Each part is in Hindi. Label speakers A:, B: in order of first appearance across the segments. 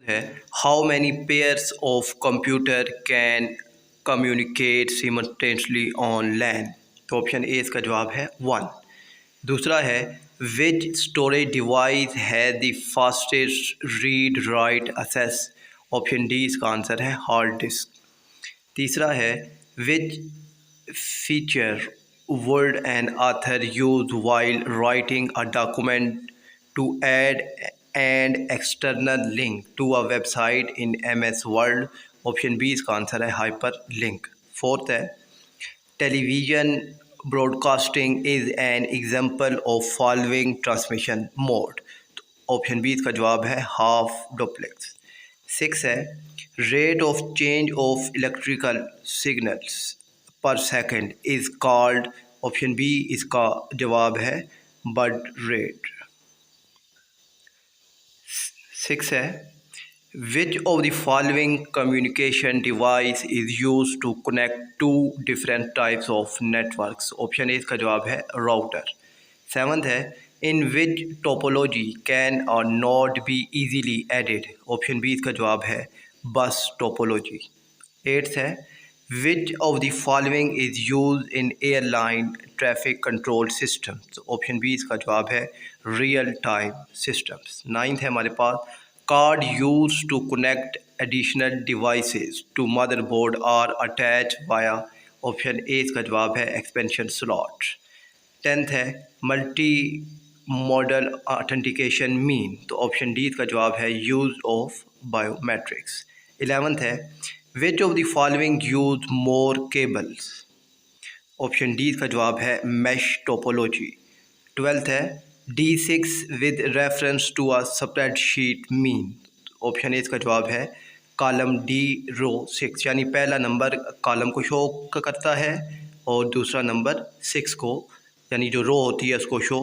A: है how many pairs of computer can communicate simultaneously on LAN. तो ऑप्शन ए इसका जवाब है 1। दूसरा है विच स्टोरेज डिवाइस है the fastest read write access. Option D इसका आंसर है हार्ड डिस्क। तीसरा है which feature word an author use while writing a document to add an external link to a website in MS Word। Option B इसका आंसर है हाइपर लिंक। फोर्थ है television broadcasting is an example of following transmission mode. Option B इसका जवाब है हाफ डुप्लेक्स। सिक्स है rate of change of electrical signals per second is called. Option B इसका जवाब है बड रेट। सिक्स है which of the following communication device is use to connect to different types of networks. Option A इसका जवाब है राउटर। सेवंथ है in which topology can or node be easily added. Option B इसका जवाब है बस टोपोलॉजी। एट्थ है which of the following is use in airline traffic control systems. Option B इसका जवाब है रियल टाइम सिस्टम्स। नाइन्थ है हमारे पास card use to connect additional devices to motherboard are attach via. Option A इसका जवाब है एक्सपेंशन स्लॉट। टेंथ है मल्टी मॉडल ऑथेंटिकेशन मीन। तो ऑप्शन डी इसका जवाब है यूज़ ऑफ बायोमेट्रिक्स। 11th है which of the following use more cables. Option D इसका जवाब है मैश टोपोलॉजी। 12th है D6 with reference to a spreadsheet mean. Option A इसका जवाब है कॉलम डी रो 6, यानी पहला नंबर कॉलम को शो करता है और दूसरा नंबर 6 को, यानी जो रो होती है उसको शो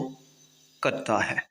A: करता है।